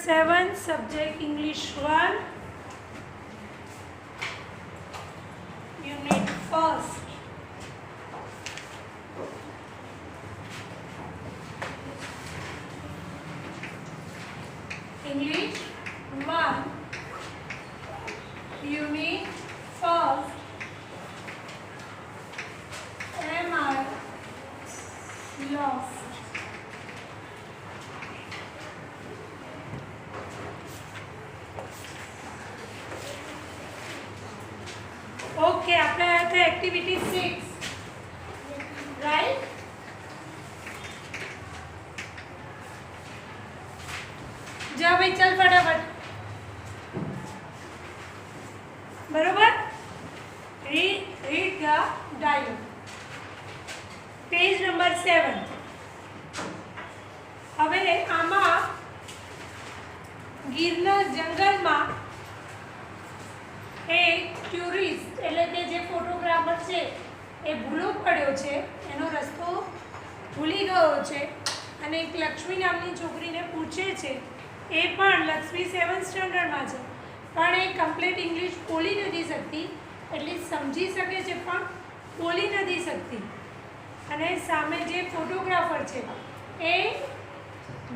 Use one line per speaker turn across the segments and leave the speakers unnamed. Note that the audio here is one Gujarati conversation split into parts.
7 subject English 1 unit first. English 1 unit first. Am I lost? Okay આપણે આવ્યા હતા એક્ટિવિટી 6 રાઈટ જા ભાઈ ચલ ફટાફટ બરોબર read the dialogue page number 7 હવે આમાં ગીરના જંગલમાં એક ટુરિસ્ટ એટલે કે જે ફોટોગ્રાફર છે એ ભૂલો પડ્યો છે, એનો રસ્તો ભૂલી ગયો છે અને એક લક્ષ્મી નામની છોકરીને પૂછે છે. એ પણ લક્ષ્મી 7th સ્ટાન્ડર્ડમાં છે પણ એ કમ્પ્લીટ ઇંગ્લિશ બોલી નથી શકતી, એટલે સમજી શકે છે પણ બોલી નથી શકતી. અને સામે જે ફોટોગ્રાફર છે એ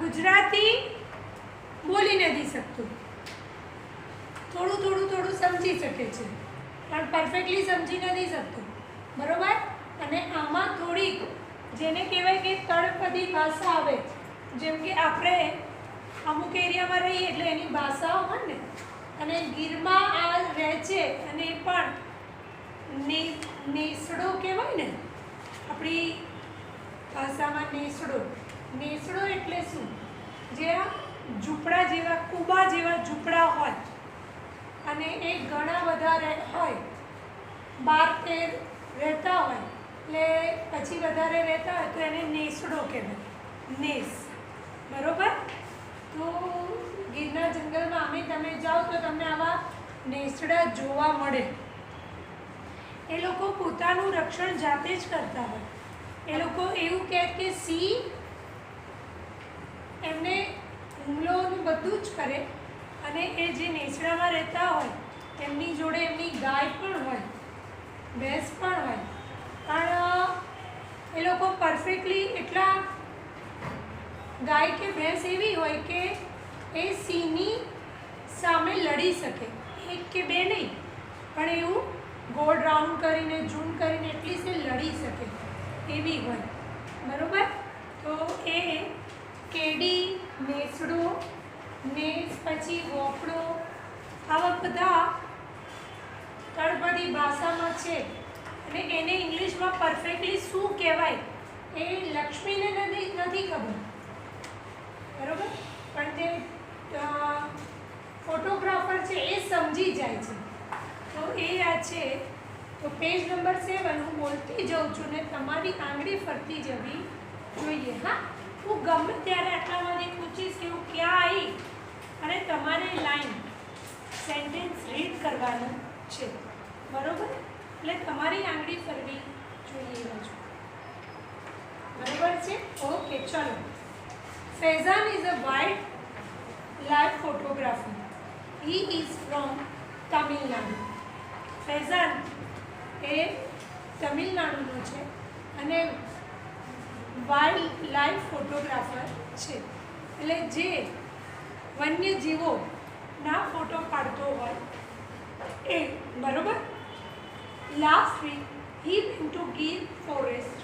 ગુજરાતી બોલી નથી શકતું, થોડું સમજી શકે છે પણ પરફેક્ટલી સમજી નથી શકતું, બરોબર. અને આમાં થોડીક જેને કહેવાય કે તળપદી ભાષા આવે, જેમ કે આપણે અમુક એરિયામાં રહીએ એટલે એની ભાષાઓ હોય ને, અને ગીરમાં આ રહે છે અને એ પણ નેસડો કહેવાય ને આપણી ભાષામાં. નેસડો એટલે શું? જે આ ઝૂંપડા જેવા કુબા જેવા ઝૂંપડા હોય અને એ ઘણા બધા હોય, 12-13 રહેતા હોય, એટલે પછી વધારે રહેતા હોય તો એને નેસડો કહેવાય, નેસ, બરોબર. તો ગીરના જંગલમાં તમે જાઓ તો તમને આવા નેસડા જોવા મળે. એ લોકો પોતાનું રક્ષણ જાતે જ કરતા હોય. એ લોકો એવું કહે કે સિંહ એમને હુમલોનું બધું જ કરે અને એ જે નેસડામાં રહેતા હોય એમની જોડે એમની ગાય પણ હોય, ભેંસ પણ હોય, પણ એ લોકો પરફેક્ટલી એટલા ગાય કે ભેંસ એવી હોય કે એ સિંહની સામે લડી શકે, એક કે બે નહીં પણ એવું ગોળ રાઉન્ડ કરીને ઝૂંડ કરીને એટલીસ્ટ એ લડી શકે એવી હોય, બરાબર. તો એ કેડી, નેસડો, નેસ, પછી વોપડો, આવા બધા તળપદી ભાષામાં છે અને એને ઇંગ્લિશમાં પરફેક્ટલી શું કહેવાય એ લક્ષ્મીને નથી ખબર, બરાબર. પણ જે ફોટોગ્રાફર છે એ સમજી જાય છે. તો એ આ છે. તો પેજ નંબર 7 હું બોલતી જાઉં છું ને તમારી આંગળી ફરતી જવી જોઈએ. હા, હું ગમે ત્યારે આટલામાંથી પૂછીશ કે હું ક્યાં આવી અને તમારે લાઈન સેન્ટેન્સ રીડ કરવાનું છે, બરોબર. એટલે તમારી આંગળી ફરવી જોઈએ બાજુ, બરોબર છે. ઓકે, ચલો. Faizan is a wild life photographer. He is from Tamil Nadu. Faizan એ તમિલનાડુનો છે અને વાઇલ્ડ લાઈફ ફોટોગ્રાફર છે, એટલે જે વન્યજીવોના ફોટો પાડતો હોય એ, બરોબર. Last week he went to Gir forest.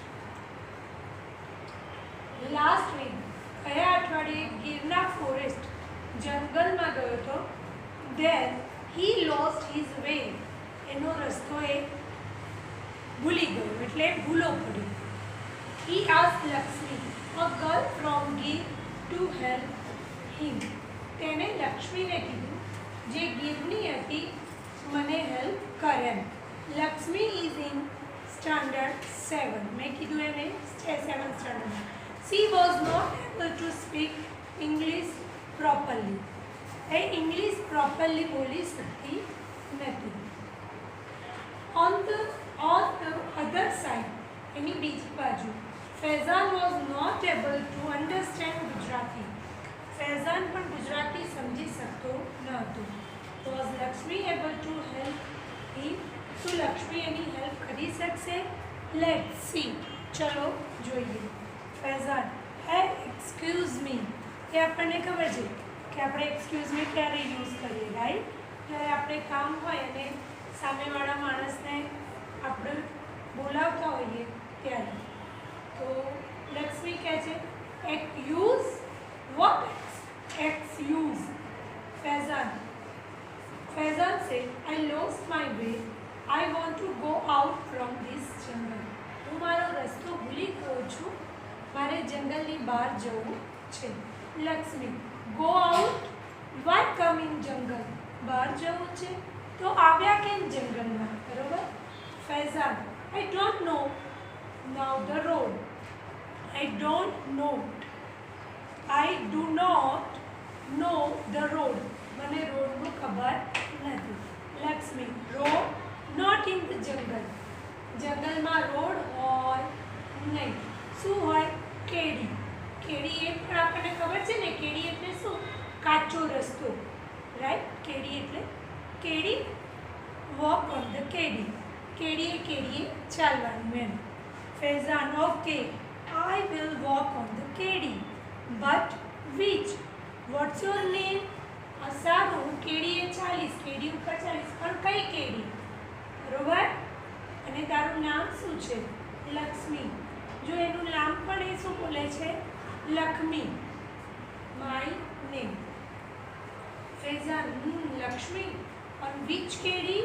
Last week ગયા અઠવાડિયે ગીરના ફોરેસ્ટ જંગલમાં ગયો હતો. There he lost his way. એનો રસ્તો એ ભૂલી ગયો, એટલે ભૂલો પડ્યો. He asked Lakshmi, a girl from Gir, to help him. તેને લક્ષ્મીને કીધું જે ગીરની હતી મને હેલ્પ કરે. Lakshmi is in standard 7. મેં કીધું એને 7th સ્ટાન્ડર્ડમાં. She was not able to speak English properly. A English properly બોલી શકતી નથી. On the other side, એની બીજી બાજુ, Faizan was not able to understand Gujarati. Faizan પણ ગુજરાતી લેટ્સ સી, ચલો જોઈએ. ફૈઝાન, હે એક્સક્યુઝ મી, એ આપણને ખબર છે કે આપણે એક્સક્યુઝ મી ક્યારે યુઝ કરીએ, રાઈટ? જ્યારે આપણે કામ હોય અને સામેવાળા માણસને આપણે બોલાવતા હોઈએ ત્યારે. તો લક્ષ્મી કહે છે use what excuse. Faizan say, I lost my way. I want to go out from this jungle. હું મારો રસ્તો ભૂલી ગયો છું, મારે જંગલની બહાર જવું છે. Lakshmi, go out? Why come in jungle? બહાર જવું છે તો આવ્યા કેમ જંગલમાં? બરોબર. Faizan, I don't know now the road. I don't know. I do not know the road. મને રોડનું ખબર નથી. Lakshmi, road not in the jungle. જંગલમાં રોડ હોય નહીં. શું હોય? કેડી. કેડી એ પણ આપણને ખબર છે ને, કેડી એટલે શું? કાચો રસ્તો, રાઈટ? કેડી એટલે કેડી, વોક ઓન ધ કેડી. કેડીએ ચાલવાનું એમ. Faizan, okay, I will walk on the kedi. But which? What's your name? સારું, હું કેડીએ ચાલીશ, કેડી ઉપર ચાલીશ, પણ કઈ કેડી? બરોબર. અને તારું નામ શું છે? લક્ષ્મી. જો એનું નામ પણ એ શું બોલે છે? Lakshmi. My name. Faizan, Lakshmi, on which કેડી?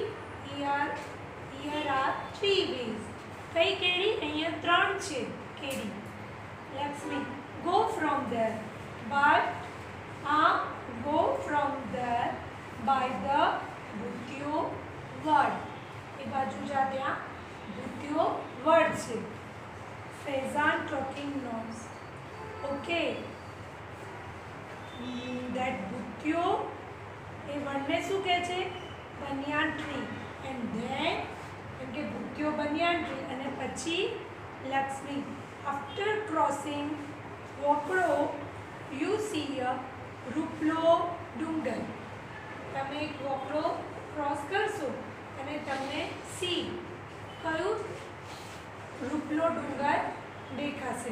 Here are 3 ways. કઈ કેડી? અહીંયા 3 છે કેડી. Lakshmi, go from there. But go from there by the ભૂત્યો word. એ બાજુ જા, ત્યાં ભૂત્યો word છે. Faizan, talking nose. Okay. That ભૂત્યો એ વડને શું કહે છે? Banyan tree. એન્ડ ધેન કેમ કે ભૂત્યો બનિયાન ટ્રી, અને પછી Lakshmi, after crossing વોકળો you see a રૂપલો ડુંગર. તમે એક વોકળો ક્રોસ કરશો અને તમને કયું? રૂપલો ડુંગર દેખાશે.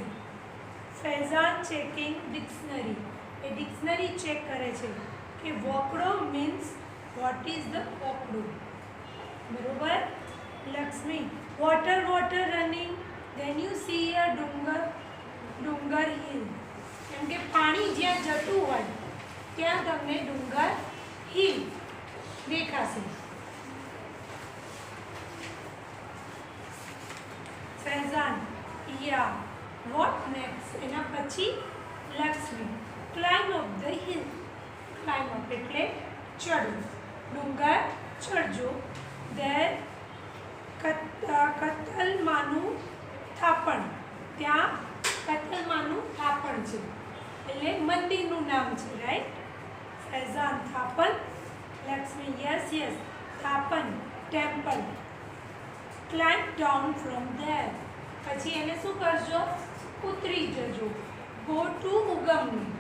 Faizan, checking dictionary. એ ડિક્શનરી ચેક કરે છે કે vokdo means what is the vokdo. બરોબર. Lakshmi, water running. Then you see a dungar hill. કેમ કે પાણી જ્યાં જતું હોય ત્યાં તમને ડુંગર હિલ દેખાશે. ફૈઝાન, યા, વોટ નેક્સ્ટ? એના પછી Lakshmi, climb up the hill. Climb up એટલે ચડવું, ડુંગર ચડજો. ધેર કતલમાનું થાપણ. ત્યાં કતલમાનું થાપણ છે એટલે મંદિરનું નામ છે, right? Faizan, Thapan. Lakshmi, yes Thapan, temple. Climb down from there. પછી એને શું કરજો? ઉતરી જજો. Go to Ugamani.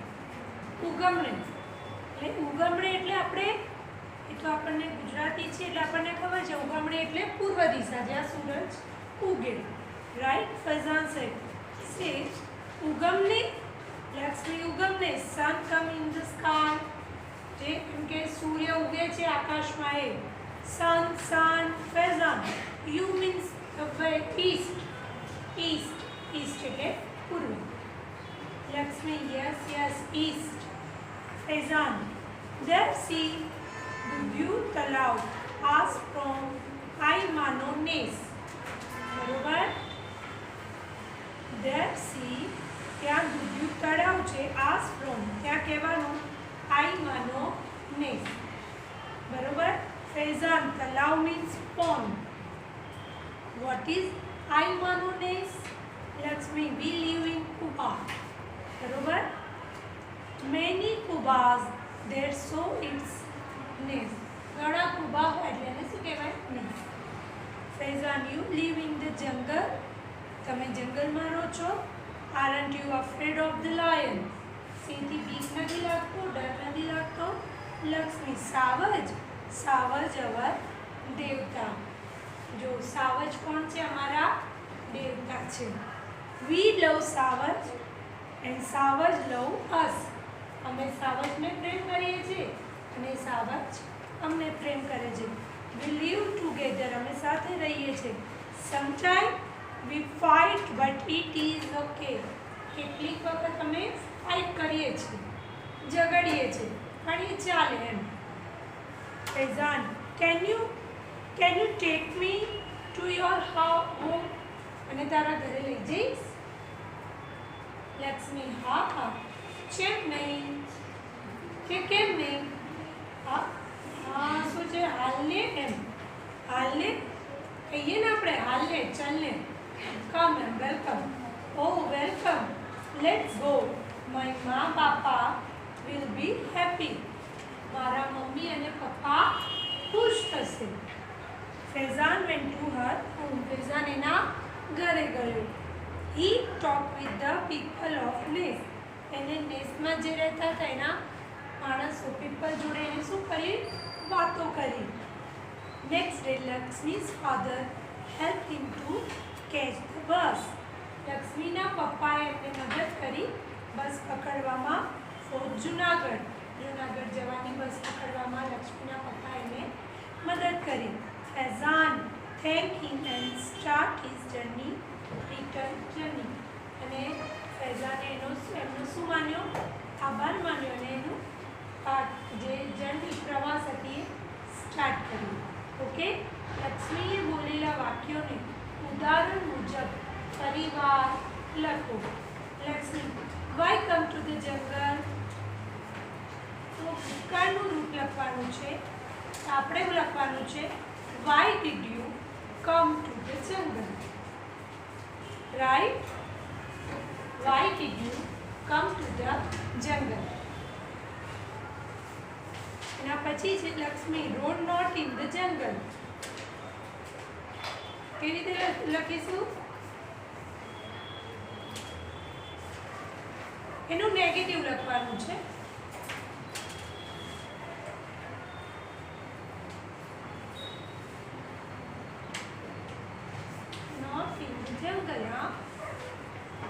એટલે ઉગમણી એટલે આપણે, એ તો આપણને ગુજરાતી છે એટલે આપણને ખબર છે, ઉગમણી એટલે પૂર્વ દિશા, જ્યાં સૂરજ ઉગે, right? Faizan say ugamani. Lakshmi, ugamani. Sun come in the sky. જે કેમ કે સૂર્ય ઉગે છે આકાશમાં, એ sun. Faizan, you means east એટલે પૂર્વ. Lakshmi, yes east. Faizan, there see Dudhiyu Talav. As from Aai Mano Nes. બરોબર. ધેર સી, ત્યાં દૂધિયું તળાવ છે. આસ ફ્રોમ, ત્યાં કહેવાનું આઈ માનો નેસ. બરોબર. Faizan, talav means pond. What is Aai Mano Nes? Lakshmi, we live in kuba. બરોબર. Many kubas there so it's nes. ઘણા કુબા હોય એટલે એને શું કહેવાય? નેસ. Faizan, you live in the jungle. તમે જંગલમાં રહો છો. Aren't you afraid of the lion. સિંહથી બીક નથી લાગતો, ડર નથી લાગતો? લક્ષ્મી, સાવજ અવર દેવતા. જો સાવજ કોણ છે? અમારા દેવતા છે. We love Savaj and Savaj love us. અમે સાવજને પ્રેમ કરીએ છીએ અને સાવજ અમને પ્રેમ કરે છે. We live together. અમે સાથે રહીએ છીએ. Sometimes we fight but it is okay. કેટલીક વખત અમે ફાઇટ કરીએ છીએ, ઝઘડીએ છીએ, પણ એ ચાલે એમ. Faizan, can you take me to your home? અને તારા ઘરે લઈ જઈશ? લક્ષ્મી, હા હા. ચેક નહીં કે કેમ નહીં? હા હા શું છે? હાલને એમ. હાલને કહીએ ને આપણે, હાલને ચાલને. કમ એમ, welcome. Oh, welcome. Let's go. My ma papa will be happy. મારા મમ્મી અને પપ્પા ખુશ થશે. Faizan went to her home. Faizan એના ઘરે ગયો. He talked with the people of Nes. એને નેસમાં જે રહેતા હતા એના માણસો, પીપલ જોડે એને શું કરી? વાતો કરી. Next day, Lakshmi's father helped him to catch the bus. લક્ષ્મીના પપ્પાએ એમને મદદ કરી બસ પકડવામાં. ફોર જુનાગઢ જવાની બસ પકડવામાં લક્ષ્મીના પપ્પાએ એને મદદ કરી. Faizan thank him and start his return journey. અને ફૈઝાને એમનો શું માન્યો? આભાર માન્યો અને એનું જે જર્ની પ્રવાસ હતી એ સ્ટાર્ટ કર્યું. ઓકે, લક્ષ્મીએ બોલેલા વાક્યોને ઉદાહરણ મુજબ પરિવાર લખો. Lakshmi, why come to the jungle? તો ભૂતકાળનું રૂપ લખવાનું છે. આપણે એવું લખવાનું છે, why did you come to the jungle? Right? Why did you come to the jungle? એના પછી છે Lakshmi, road not in the jungle. કેવી રીતે લખીશું? એનું નેગેટિવ લખવાનું છે. નોટ ઇન ધ જંગલ. હા,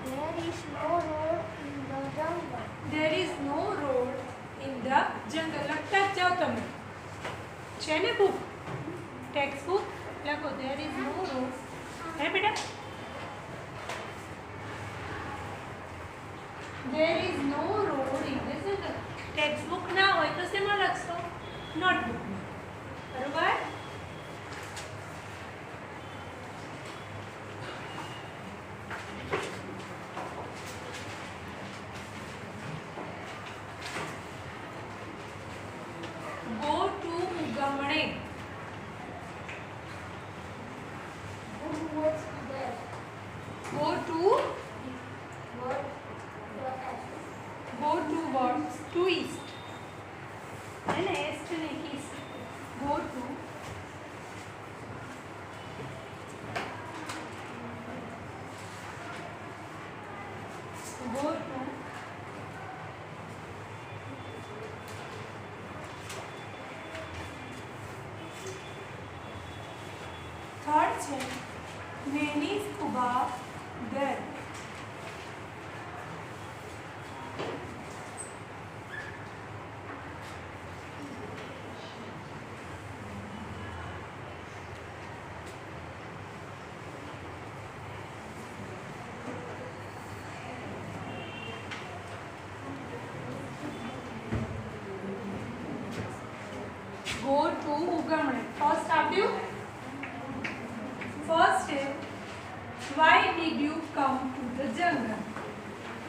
There is no road in the jungle.
there is no road in the jungle. લખતા જ જાઓ તમે. છે ને બુક, ટેક્સ્ટ બુક? લખો there is no road. હે બેટા? There is no road in the jungle. Text book ના હોય તો શેમાં લખશો? નોટબુકમાં. બરોબર? Go to ઉગમણે.
What's there?
Go to
What?
go towards to east. And east and east. Go to third છે many scuba there. Go to ઉગમણે. ફર્સ્ટ આવ્યું. ફર્સ્ટ છે why did you come to the jungle?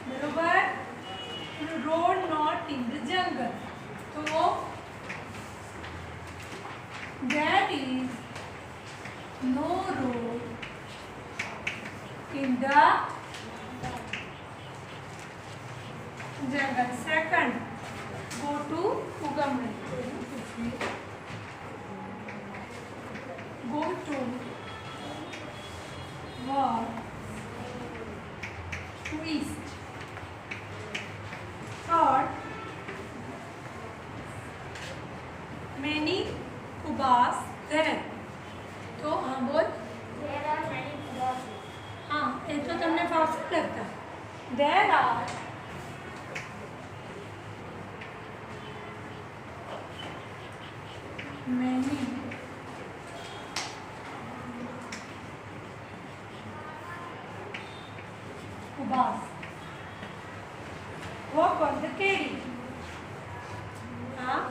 બરોબર? road not in the jungle. તો there is no road in the jungle. Second, go to ઉગમણે. Go to walk to east. Third, many kubas there. तो हाँ बोल.
There are many buses.
There are many Kubas walk on the Kedi. Huh?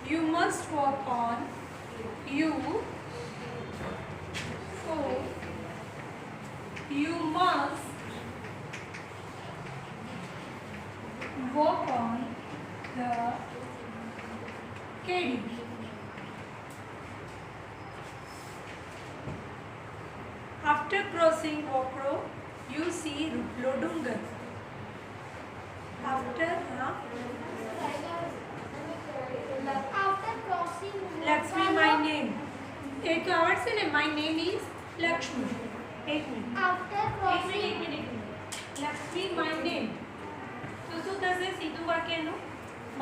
You must walk on. You. So, you must walk on the Kedi. After crossing Wokro, you see Ruplo Dungar. After
crossing
Lakshmi, my name. एक तो आवड़ से ने my name is Lakshmi. एक मिनट.
after crossing
एक मिनिट. Lakshmi, my name. તો શું થશે સીધું વાક્યનું?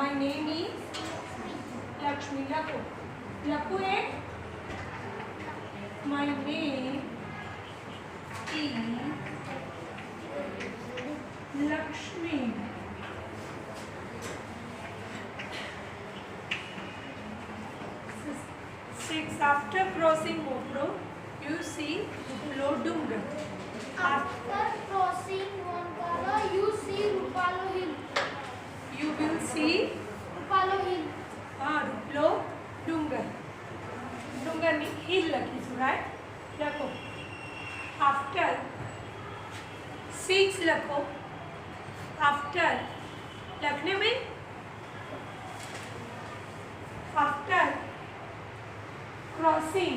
My name is Lakshmi. લખો. લખો એક. My name is Lakshmi. Six. After crossing Wokro, you see Lodungar.
after crossing Wonkara you see Rupalo Hill.
You will see
Rupalo Hill.
Ruplo Dungar. Dungar ni hill લખીશું, right? લખો. After 6 લખો. After લખને में after crossing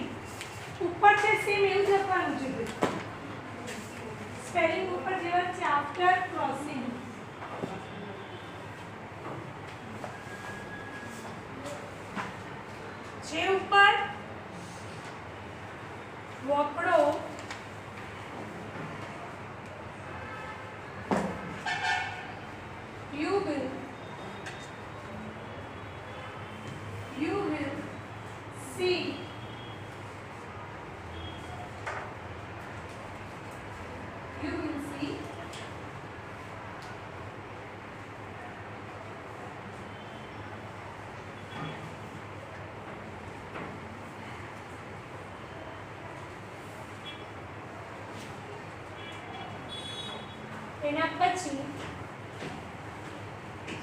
ऊपर से सेम એવું જ લખવાનું છે. સ્પેલિંગ ઉપર જેવા છે. after crossing જે ઉપર વકડો you will see એના પછી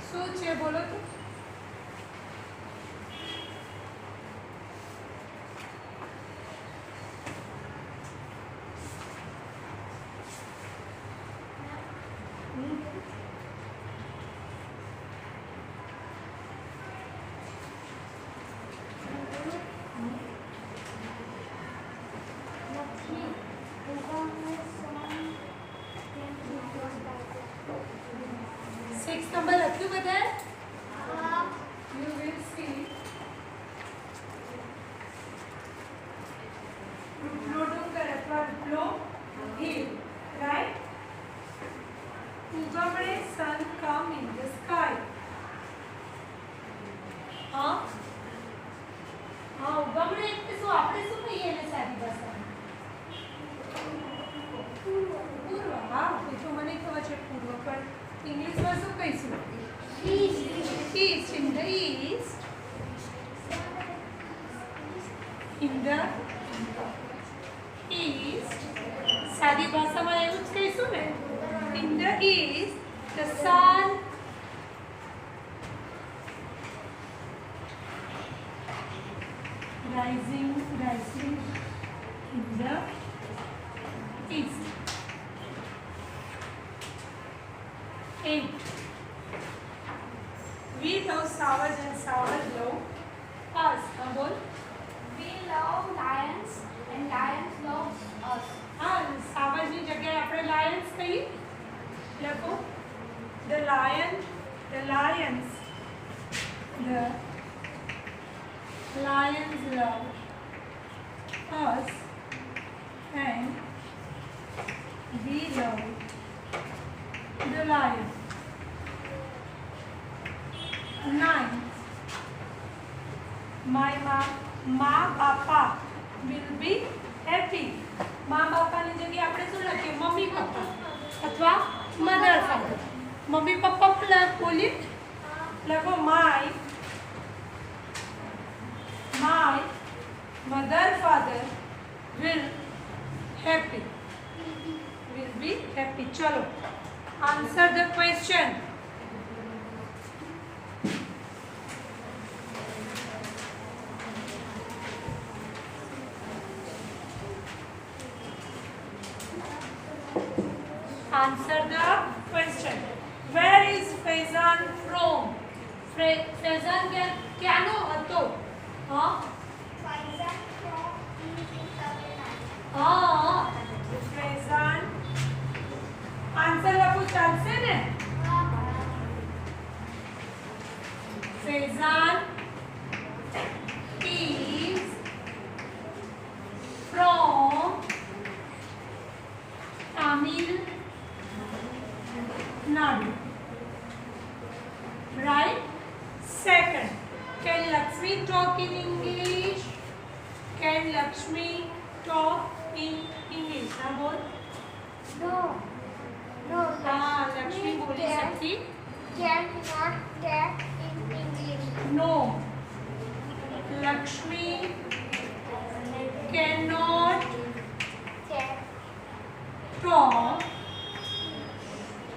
શું છે બોલો તો? સિક્સ નંબર લખ્યું બધાએ? You will see Ruplo Dungar અથવા Ruplo Hill, right? ઉગમણે sun come in the sky. હા ઉગમણે એટલે શું? આપણે શું કહીએ એને સાદી ભાષામાં? પૂર્વ. હા એ તો મને ખબર છે પૂર્વ, પણ ઇંગ્લિશમાં શું કહીશું? East. In the east. In the east. સાદી ભાષામાં એવું જ કહીશું ને? In the east, the sun rising in the east. 8. We love Savage and Savage love us. बोल.
We love lions and lions love us.
हाँ सावज ની જગ્યાએ આપણે lions કહીએ. લખો. The lions love us and we love the lion. 9. My ma, bapa will be happy. મા બાપાની જગ્યાએ આપણે શું લખીએ? મમ્મી પપ્પા અથવા મધર ફાધર. મમ્મી પપ્પા બોલીએ લખો my mother father will be happy. चलो answer the question. Answer the question. Where is Faizan from? Faizan ક્યાંનો હતો? હા
Faizan from is in Tamil Nadu.
હા Faizan આન્સર લખું ચાલશે ને? Faizan is from Tamil Nadu. Right? Second, can Lakshmi talk in English? Can Lakshmi talk in English? हाँ बोल.
No.
हाँ लक्ष्मी बोली सकती.
Cannot talk in English.
No. Lakshmi cannot
Talk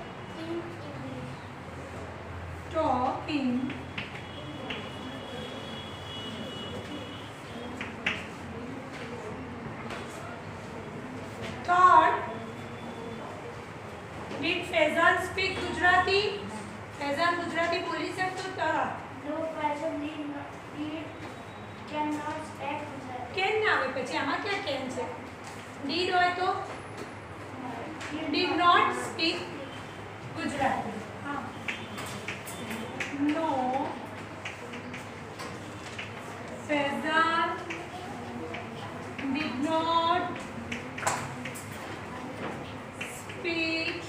talk
in English.
in Third, did Faizan speak Gujarati? Faizan Gujarati बोली सकतो था?
No person cannot speak Gujarati.
Can ના આવે પછી આમાં ક્યાં કેન છે? did હોય તો did not speak Gujarati. हाँ. No. Faizan did not speak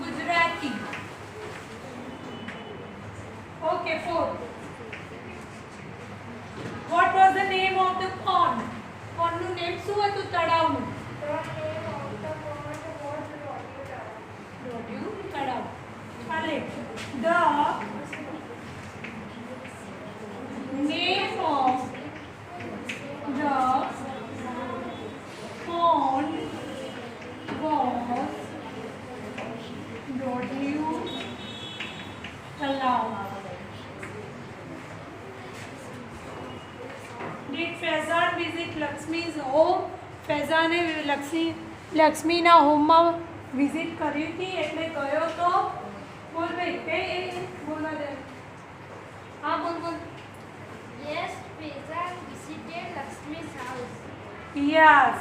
Gujarati. Okay, 4. What was the name of the pond? Pond નું name શું હતું? તળાવનું. રોડ્યું તળાવ. ચાલે. The name of the pond was રોડ્યું તળાવ. Did Faizan visit Lakshmi's home? ફેઝાને લક્ષ્મીના હોમમાં વિઝિટ કરી હતી એટલે ગયો તો? બોલ ભાઈ બોલવા દે. હા બોલ.
Yes, Faizan visited Lakshmi's house.
Yes.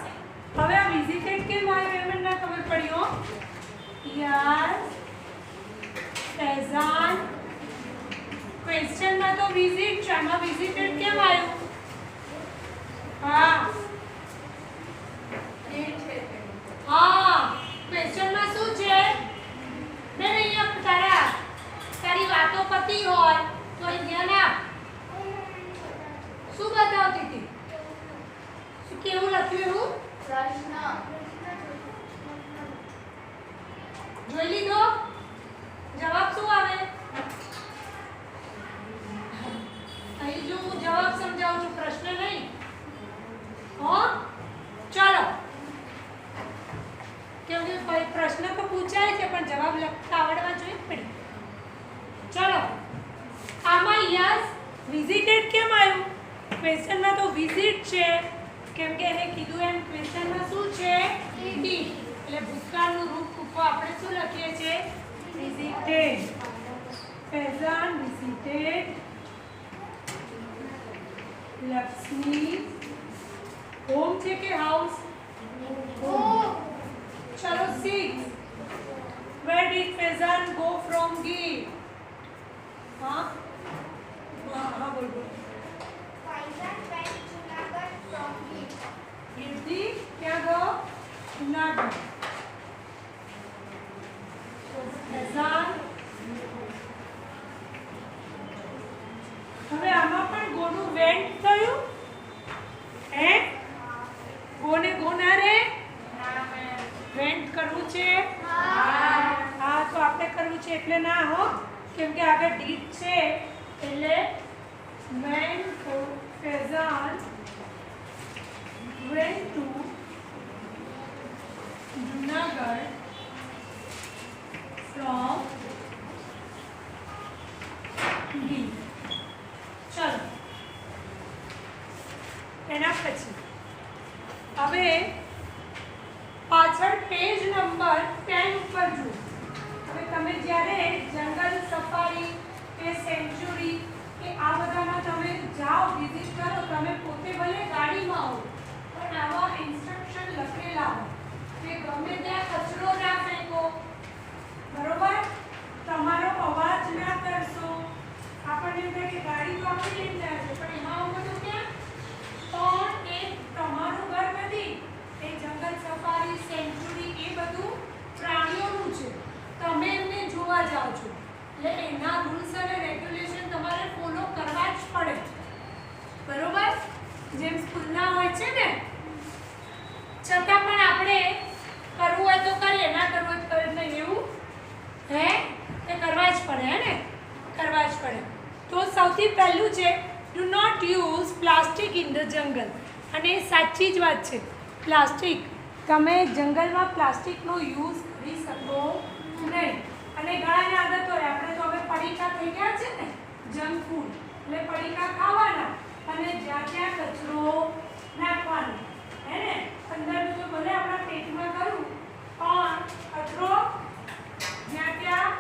હવે આ વિઝિટેડ કેમ આવ્યું એમ ના ખબર પડી હો. યસ ફેઝાન ક્વેશ્ચનમાં તો વિઝિટ છે, આમાં વિઝિટેડ કેમ આવ્યું? હા ક્વેશ્ચનમાં શું છે? બેન અહીંયા તારી વાતો પતી હોય તો ધ્યાન આપ. શું બતાવતી હતી? શું કેવું લખ્યું એવું?
પ્રશ્ન.
જોઈ લીધો? જવાબ શું આવે? અહીં જો હું જવાબ સમજાવું છું, પ્રશ્ન નહીં. હો ચાલો, કેમ કે પ્રશ્ન તો પૂછાય છે પણ જવાબ લખતા આવડવા જોઈએ પડી. ચલો આમાં યસ વિઝિટેડ કેમ આવ્યું? ક્વેશ્ચનમાં તો વિઝિટ છે કેમ કે એને કીધું એમ ક્વેશ્ચનમાં શું છે? ડીડ. એટલે ભૂતકાળનું રૂપ આપણે શું લખીએ છીએ? Visited. Faizan visited Lakshmi home છે કે હાઉસ?
Home.
चलो 6. Where did Faizan go from Gir? हाँ बोल.
Faizan went to Junagadh from Gir.
गिरती क्या गो? जूनागढ़. तो Faizan હવે આમાં પણ ગોનું વેન્ટ થયું? હે? ગો ને ગો ના રે? વેન્ટ કરવું છે? હા તો આપણે કરવું છે એટલે ના હો, કેમ કે આગળ ડીડ છે એટલે vent to pheasant went to Junagadh from D. ચલો એના પછી હવે પાછળ પેજ નંબર 10 ઉપર જુઓ. હવે તમે જ્યારે જંગલ સફારી કે સેન્ચુરી કે આ બધામાં તમે જાઓ, વિઝિટ કરો, તમે પોતે ભલે ગાડીમાં હો પણ આવા ઇન્સ્ટ્રક્શન લખેલા હોય કે ગમે ત્યાં કચરો ના ફેંકો, બરોબર, તમારો અવાજ ના કરશો. આપણને એમ થાય કે ગાડી તો આપણે લઈને જાય છે પણ એમાં આવું બધું ક્યાં? પણ એ તમારું ઘર નથી, એ જંગલ સફારી સેન્ચુરી એ બધું પ્રાણીઓનું છે, તમે એમને જોવા જાઓ છો એટલે એના રૂલ્સ અને રેગ્યુલેશન તમારે ફોલો કરવા જ પડે, બરોબર? જેમ સ્કૂલના હોય છે ને, છતાં પણ આપણે કરવું હોય તો કરીએ, ના કરવું હોય તો કરીએ નહીં, એવું હે તે કરવા જ પડે, હે ને, કરવા જ પડે. તો સૌથી પહેલું છે do not use plastic in the jungle. અને એ સાચી જ વાત છે, પ્લાસ્ટિક તમે જંગલમાં પ્લાસ્ટિકનો યુઝ કરી શકો નહીં. અને ઘણાને આદત હોય, આપણે તો હવે પડીકા થઈ ગયા છે ને, જંક ફૂડ, એટલે પડીકા ખાવાના અને જ્યાં ત્યાં કચરો નાખવાનો, હે ને, અંદરનું તો ભલે આપણા પેટમાં કરું પણ કચરો જ્યાં ત્યાં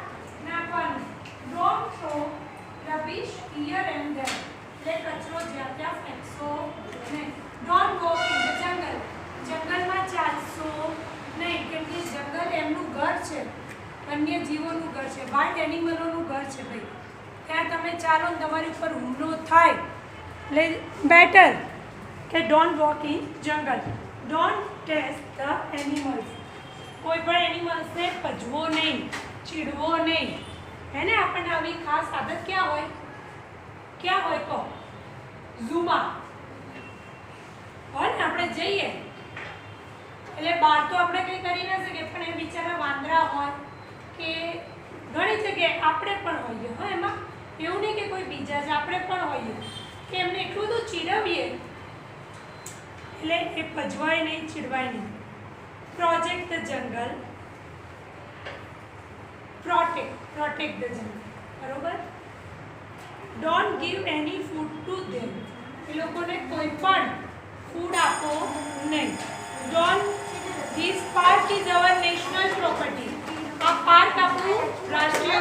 નાખવાનો. Don't throw rubbish here and there, એટલે કચરો જ્યાં ત્યાં ફેંકશો નહીં. Don't go in the jungle, જંગલમાં ચાલશો નહીં, કેમ કે જંગલ એમનું ઘર છે, વન્ય જીવોનું ઘર છે, વાઇલ્ડ એનિમલોનું ઘર છે ભાઈ. ત્યાં તમે ચાલો ને તમારી ઉપર હુમલો થાય એટલે બેટર કે ડોન્ટ વોક ઇન જંગલ. ડોન્ટ ટેસ્ટ ધ એનિમલ્સ, કોઈ પણ એનિમલ્સને પજવો નહીં, ચીડવો નહીં, હે ને. આપણને આવી ખાસ આદત ક્યાં હોય? ક્યાં હોય કહો? ઝૂમાં હોય ને, આપણે જઈએ એટલે બહાર તો આપણે કંઈ કરી ના શકીએ પણ એ બિચારા વાંદરા હોય કે ઘણી જગ્યાએ આપણે પણ હોઈએ, હા, એમાં એવું નહીં કે કોઈ બીજા જ, આપણે પણ હોઈએ કે એમને એટલું બધું ચીડવીએ એટલે એ પજવાય નહીં, ચીડવાય નહીં. Project the jungle, protect the jungle, બરોબર. Don't give any food to them, એ લોકોને કોઈ પણ ફૂડ આપો નહીં. Don't this park is our national property, આ પાર્ક આપણું રાષ્ટ્રીય